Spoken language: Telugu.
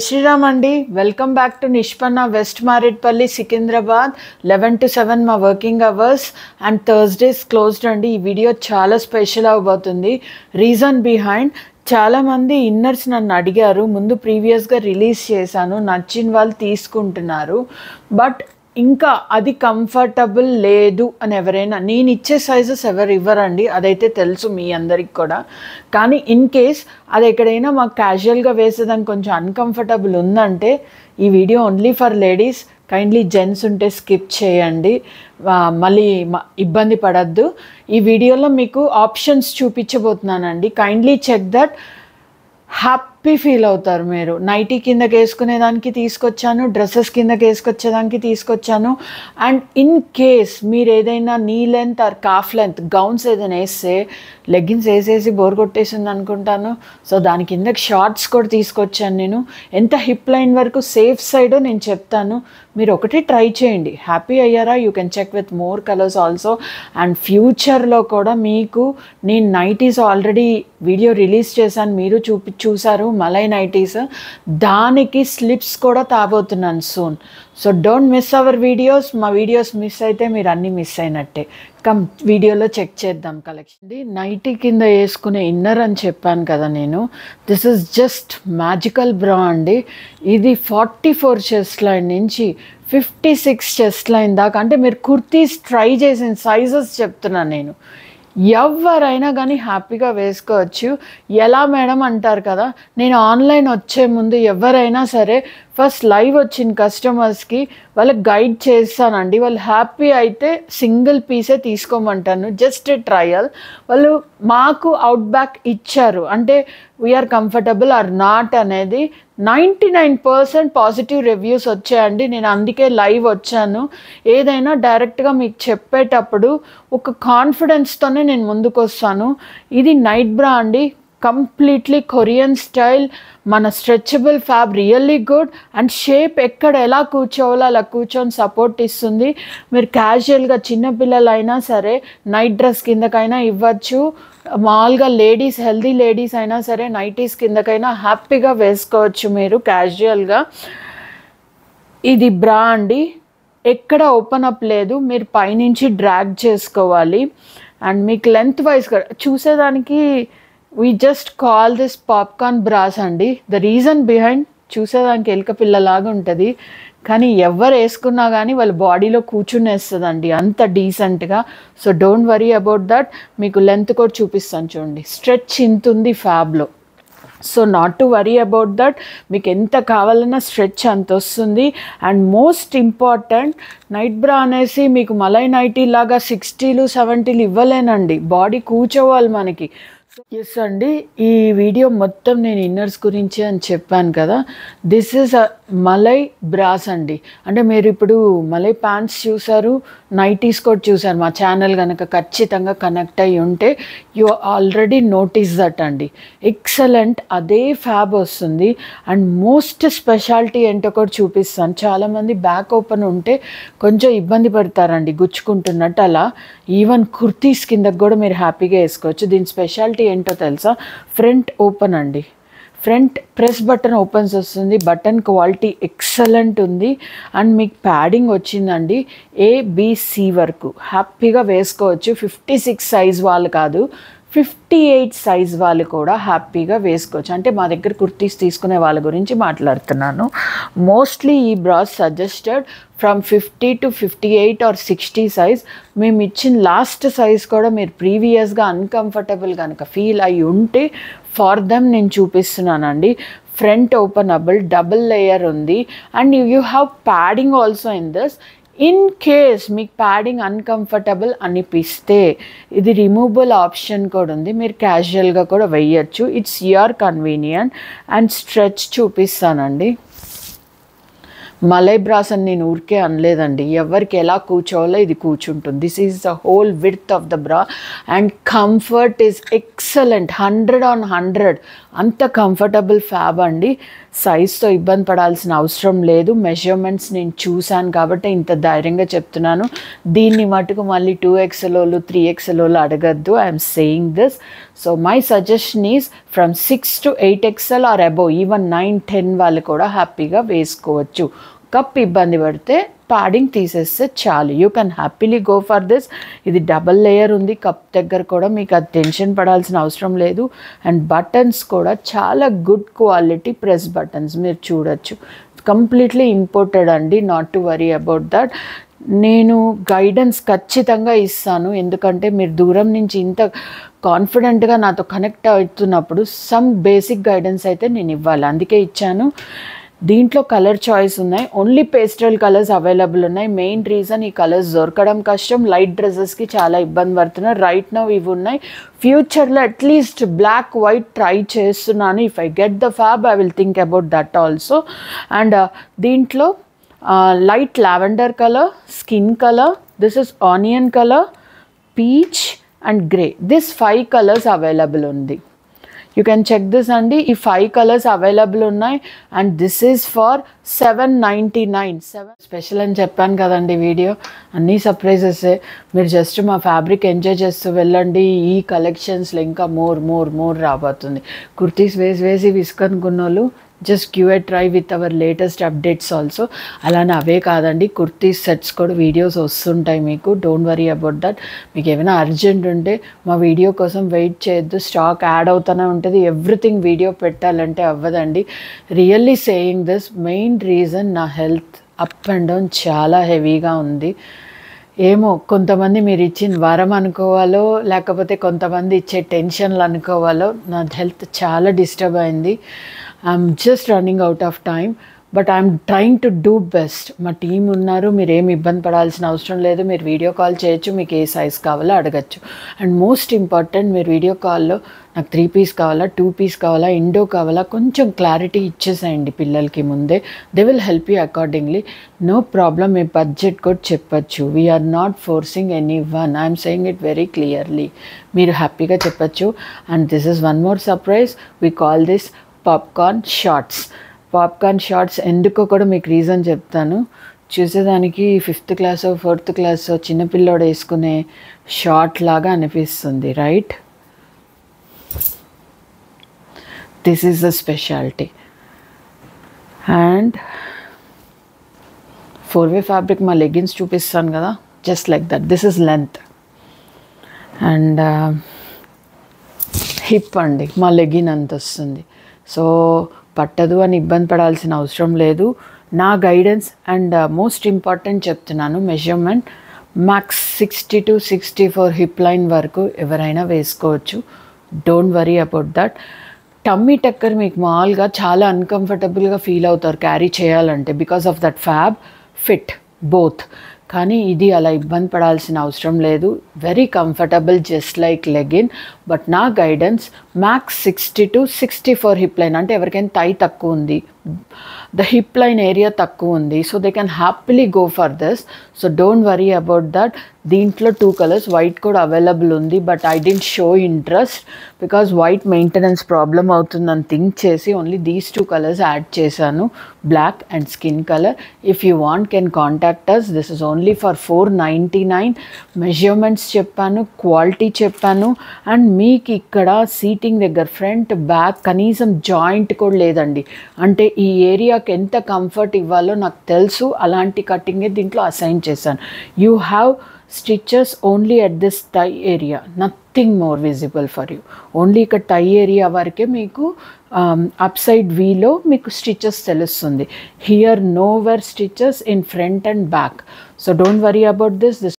శ్రీరామ్ అండి. Welcome back to Nishpanna west Marredpally Secunderabad. 11 to 7 మా working hours and Thursdays closed అండి. ఈ వీడియో చాలా స్పెషల్ అవ్వబోతుంది. రీజన్ బిహైండ్, చాలామంది ఇన్నర్స్ నన్ను అడిగారు. ముందు ప్రీవియస్గా రిలీజ్ చేశాను, నచ్చిన వాళ్ళు తీసుకుంటున్నారు. బట్ ఇంకా అది కంఫర్టబుల్ లేదు అని ఎవరైనా, నేను ఇచ్చే సైజెస్ ఎవరు ఇవ్వరండి, అదైతే తెలుసు మీ అందరికి కూడా. కానీ ఇన్ కేస్ అది ఎక్కడైనా మాకు క్యాజువల్గా వేసేదానికి కొంచెం అన్కంఫర్టబుల్ ఉందంటే ఈ video only for ladies. Kindly gents ఉంటే స్కిప్ చేయండి, మళ్ళీ ఇబ్బంది పడద్దు. ఈ వీడియోలో మీకు ఆప్షన్స్ చూపించబోతున్నానండి. Kindly check that. Happy feel అవుతారు మీరు. నైటీ కిందకి వేసుకునేదానికి తీసుకొచ్చాను, డ్రెస్సెస్ కిందకి వేసుకొచ్చేదానికి తీసుకొచ్చాను. అండ్ ఇన్ కేస్ మీరు ఏదైనా knee length or calf length gowns ఏదైనా వేస్తే, లెగ్గిన్స్ వేసేసి బోర్ కొట్టేసింది అనుకుంటాను, సో దాని కిందకి షార్ట్స్ కూడా తీసుకొచ్చాను నేను. ఎంత హిప్ లైన్ వరకు సేఫ్ సైడో నేను చెప్తాను, మీరు ఒకటి ట్రై చేయండి. హ్యాపీ అయ్యారా? You can check with more colours also. And ఫ్యూచర్లో కూడా మీకు నేను నైటీస్ ఆల్రెడీ వీడియో రిలీజ్ చేశాను, మీరు చూసారు మలై నైటీస్. దానికి స్లిప్స్ కూడా తాబోతున్నాను soon. So don't miss our videos. మా వీడియోస్ మిస్ అయితే మీరు అన్నీ మిస్ అయినట్టే. కమ్ వీడియోలో చెక్ చేద్దాం కలెక్షన్. నైటీ కింద వేసుకునే ఇన్నర్ అని చెప్పాను కదా నేను. దిస్ ఇస్ జస్ట్ మ్యాజికల్ బ్రా అండి. ఇది 44 చెస్ట్ లైన్ నుంచి 56 చెస్ట్ లైన్ దాకా, అంటే మీరు కుర్తీస్ ట్రై చేసిన సైజెస్ చెప్తున్నాను నేను. ఎవరైనా కానీ హ్యాపీగా వేసుకోవచ్చు. ఎలా మేడం అంటారు కదా, నేను ఆన్లైన్ వచ్చే ముందు ఎవరైనా సరే ఫస్ట్ లైవ్ వచ్చిన కస్టమర్స్కి వాళ్ళకి గైడ్ చేస్తానండి. వాళ్ళు హ్యాపీ అయితే సింగిల్ పీసే తీసుకోమంటాను, జస్ట్ ట్రయల్. వాళ్ళు మాకు అవుట్బ్యాక్ ఇచ్చారు, అంటే వీఆర్ కంఫర్టబుల్ ఆర్ నాట్ అనేది 99% పాజిటివ్ రివ్యూస్ వచ్చాయండి. నేను అందుకే లైవ్ వచ్చాను. ఏదైనా డైరెక్ట్గా మీకు చెప్పేటప్పుడు ఒక కాన్ఫిడెన్స్తోనే నేను ముందుకు వస్తాను. ఇది నైట్ బ్రా అండి, కంప్లీట్లీ కొరియన్ స్టైల్. మన stretchable fab really good. And shape ఎక్కడ ఎలా కూర్చోవాలో అలా కూర్చొని సపోర్ట్ ఇస్తుంది. మీరు క్యాజువల్గా చిన్నపిల్లలైనా సరే నైట్ డ్రెస్ కిందకైనా ఇవ్వచ్చు. మామూలుగా లేడీస్, హెల్దీ లేడీస్ అయినా సరే నైటీస్ కిందకైనా హ్యాపీగా వేసుకోవచ్చు మీరు క్యాజువల్గా. ఇది బ్రా అండి, ఎక్కడ ఓపెన్ అప్ లేదు, మీరు పైనుంచి డ్రాగ్ చేసుకోవాలి. అండ్ మీకు లెంత్ వైజ్గా చూసేదానికి we just call this popcorn bras అండి. ద రీజన్ బిహైండ్, చూసేదానికి ఎలుక పిల్లలాగా ఉంటుంది, కానీ ఎవరు వేసుకున్నా కానీ వాళ్ళ బాడీలో కూర్చునేస్తుందండి అంత డీసెంట్గా. So don't worry about that. మీకు లెంత్ కూడా చూపిస్తాను చూడండి, స్ట్రెచ్ ఇంత ఉంది ఫ్యాబ్లో. So not to worry about that. మీకు ఎంత కావాలన్నా స్ట్రెచ్ అంత వస్తుంది. అండ్ మోస్ట్ ఇంపార్టెంట్, నైట్ బ్రా అనేసి మీకు మలై నైటీ లాగా 60s 70s ఇవ్వలేనండి, బాడీ కూర్చోవాలి మనకి. ఎస్ అండి, ఈ వీడియో మొత్తం నేను ఇన్నర్స్ గురించి అని చెప్పాను కదా. దిస్ ఈజ్ మలై బ్రాస్ అండి. అంటే మీరు ఇప్పుడు మలై ప్యాంట్స్ చూసారు, నైటీస్ కూడా చూసారు. మా ఛానల్ కనుక ఖచ్చితంగా కనెక్ట్ అయ్యి ఉంటే యూ ఆల్రెడీ నోటీస్ దట్ అండి. ఎక్సలెంట్, అదే ఫ్యాబ్ వస్తుంది. అండ్ మోస్ట్ స్పెషాలిటీ ఏంటో కూడా చూపిస్తాను. చాలామంది బ్యాక్ ఓపెన్ ఉంటే కొంచెం ఇబ్బంది పడతారండి, గుచ్చుకుంటున్నట్టు. అలా ఈవెన్ కుర్తీస్ కిందకు కూడా మీరు హ్యాపీగా వేసుకోవచ్చు. దీని స్పెషాలిటీ ఏంటో తెలుసా? ఫ్రంట్ ఓపెన్ అండి. ఫ్రంట్ ప్రెస్ బటన్ ఓపెన్స్ వస్తుంది. బటన్ క్వాలిటీ ఎక్సలెంట్ ఉంది. అండ్ మీకు ప్యాడింగ్ వచ్చిందండి ABC వరకు, హ్యాపీగా వేసుకోవచ్చు. 56 సైజ్ వాళ్ళు కాదు, 58 సైజ్ వాళ్ళు కూడా హ్యాపీగా వేసుకోవచ్చు. అంటే మా దగ్గర కుర్తీస్ తీసుకునే వాళ్ళ గురించి మాట్లాడుతున్నాను. మోస్ట్లీ ఈ brass suggested from 50 to 58 or 60 size. మేము ఇచ్చిన లాస్ట్ సైజ్ కూడా మీరు ప్రీవియస్గా అన్కంఫర్టబుల్ కనుక ఫీల్ అయ్యి ఉంటే ఫార్ దెమ్ నేను చూపిస్తున్నానండి. ఫ్రంట్ ఓపెనబుల్, డబుల్ లేయర్ ఉంది. And you have padding also in this. In case మీకు ప్యాడింగ్ అన్కంఫర్టబుల్ అనిపిస్తే ఇది రిమూవబుల్ ఆప్షన్ కూడా ఉంది, మీరు క్యాజువల్గా కూడా వేయచ్చు. It's your convenient. And stretch చూపిస్తానండి. మలై బ్రాస్ అని నేను ఊరికే అనలేదండి, ఎవరికి ఎలా కూర్చోవాలో ఇది కూర్చుంటుంది. This is the whole width of the bra. And comfort is excellent, 100 on 100. అంత కంఫర్టబుల్ ఫ్యాబ్ అండి. సైజ్తో ఇబ్బంది పడాల్సిన అవసరం లేదు. మెజర్మెంట్స్ నేను చూశాను కాబట్టి ఇంత ధైర్యంగా చెప్తున్నాను. దీన్ని మటుకు మళ్ళీ 2XL వాళ్ళు 3XL వాళ్ళు అడగద్దు. I'm saying this. So my suggestion is from 6 to 8XL or above, even 9-10 వాళ్ళు కూడా హ్యాపీగా వేసుకోవచ్చు. కప్ ఇబ్బంది పడితే ప్యాడింగ్ తీసేస్తే చాలు. You can happily go for this. ఇది డబల్ లేయర్ ఉంది కప్ దగ్గర కూడా, మీకు అది టెన్షన్ పడాల్సిన అవసరం లేదు. అండ్ బటన్స్ కూడా చాలా గుడ్ క్వాలిటీ ప్రెస్ బటన్స్ మీరు చూడొచ్చు. కంప్లీట్లీ ఇంపోర్టెడ్ అండి, not to worry about that. నేను గైడెన్స్ ఖచ్చితంగా ఇస్తాను, ఎందుకంటే మీరు దూరం నుంచి ఇంత కాన్ఫిడెంట్గా నాతో కనెక్ట్ అవుతున్నప్పుడు సమ్ బేసిక్ గైడెన్స్ అయితే నేను ఇవ్వాలి, అందుకే ఇచ్చాను. దీంట్లో కలర్ చాయిస్ ఉన్నాయి, ఓన్లీ పేస్టల్ కలర్స్ అవైలబుల్ ఉన్నాయి. మెయిన్ రీజన్ ఈ కలర్స్ దొరకడం కష్టం, లైట్ డ్రెస్సెస్కి చాలా ఇబ్బంది పడుతున్నారు. రైట్ నౌ ఇవి ఉన్నాయి. ఫ్యూచర్లో అట్లీస్ట్ బ్లాక్ వైట్ ట్రై చేస్తున్నాను. If I get the fab I will think about that also. And దీంట్లో light lavender colour, skin colour, this is onion colour, peach and grey. This 5 colours available ఉంది. యూ కెన్ చెక్ దిస్ అండి. ఈ 5 కలర్స్ అవైలబుల్ ఉన్నాయి. And this is for $799. Special అని చెప్పాను కదండి, వీడియో అన్నీ సర్ప్రైజెసే. మీరు జస్ట్ మా ఫ్యాబ్రిక్ ఎంజాయ్ చేస్తూ వెళ్ళండి. ఈ కలెక్షన్స్లో ఇంకా మోర్ రాబోతుంది. కుర్తీస్ వేసి విసుకనుకున్న వాళ్ళు just give a try with our latest updates also. అలానే అవే కాదండి, కుర్తీస్ సెట్స్ కూడా వీడియోస్ వస్తుంటాయి మీకు. Don't worry about that. మీకు ఏమైనా అర్జెంట్ ఉంటే మా వీడియో కోసం వెయిట్ చేయొద్దు, స్టాక్ యాడ్ అవుతూనే ఉంటుంది. ఎవ్రీథింగ్ వీడియో పెట్టాలంటే అవ్వదండి. Really saying this. Main reason నా హెల్త్ అప్ అండ్ డౌన్ చాలా హెవీగా ఉంది. ఏమో కొంతమంది మీరు ఇచ్చిన వరం అనుకోవాలో, లేకపోతే కొంతమంది ఇచ్చే టెన్షన్లు అనుకోవాలో, నా హెల్త్ చాలా డిస్టర్బ్ అయింది. I'm just running out of time, but I'm trying to do best. మా టీం ఉన్నారు, మీరు ఏమి ఇబ్బంది పడాల్సిన అవసరం లేదు. మీరు వీడియో కాల్ చేయొచ్చు, మీకు ఏ సైజ్ కావాలో అడగచ్చు. అండ్ మోస్ట్ ఇంపార్టెంట్, మీరు వీడియో కాల్లో నాకు 3 పీస్ కావాలా, 2 పీస్ కావాలా, ఇండో కావాలా, కొంచెం క్లారిటీ ఇచ్చేసేయండి పిల్లలకి ముందే. They will help you accordingly. No problem, మీ బడ్జెట్ కూడా చెప్పచ్చు. We're not forcing anyone, I'm saying it very clearly. మీరు హ్యాపీగా చెప్పచ్చు. And this is one more surprise. We call this popcorn shorts. Popcorn shorts ఎందుకో కూడా మీకు రీజన్ చెప్తాను. చూసేదానికి 5th క్లాసో 4th క్లాసో చిన్నపిల్లోడు వేసుకునే షార్ట్ లాగా అనిపిస్తుంది, right? This is the speciality. And 4-way fabric మా లెగ్గిన్స్ చూపిస్తాను కదా, just like that. This is length and hip అండి, మా లెగ్గిన్ అంత వస్తుంది. సో పట్టదు అని ఇబ్బంది పడాల్సిన అవసరం లేదు. నా గైడెన్స్ అండ్ మోస్ట్ ఇంపార్టెంట్ చెప్తున్నాను, measurement max 60 to 64 hip line వరకు ఎవరైనా వేసుకోవచ్చు. Don't worry about that. Tummy tucker మీకు మామూలుగా చాలా అన్కంఫర్టబుల్గా ఫీల్ అవుతారు క్యారీ చేయాలంటే, because of that fab fit both. కానీ ఇది అలా ఇబ్బంది పడాల్సిన అవసరం లేదు. Very comfortable, just like legging. But నా guidance max 60 to 64 hip line. అంటే ఎవరికైనా థై తక్కువ ఉంది, ద హిప్ లైన్ ఏరియా తక్కువ ఉంది, so they can happily go for this. So don't worry about that. దీంట్లో 2 కలర్స్, వైట్ కూడా అవైలబుల్ ఉంది. But I didn't show interest because white maintenance problem అవుతుందని థింక్ చేసి ఓన్లీ దీస్ 2 కలర్స్ యాడ్ చేశాను, black and skin colour. If you want can contact us. This is only for $499. Measurements చెప్పాను, క్వాలిటీ చెప్పాను. అండ్ మీకు ఇక్కడ సీటింగ్ దగ్గర ఫ్రంట్ బ్యాక్ కనీసం జాయింట్ కూడా లేదండి. అంటే ఈ ఏరియాకి ఎంత కంఫర్ట్ ఇవ్వాలో నాకు తెలుసు, అలాంటి కటింగే దీంట్లో అసైన్ చేశాను. You have stitches only at this tie area, nothing more visible for you. Only ఇక్కడ టై ఏరియా వరకే మీకు అప్ సైడ్ వీలో మీకు స్టిచెస్ తెలుస్తుంది. Here know where stitches in front and back. So don't worry about this.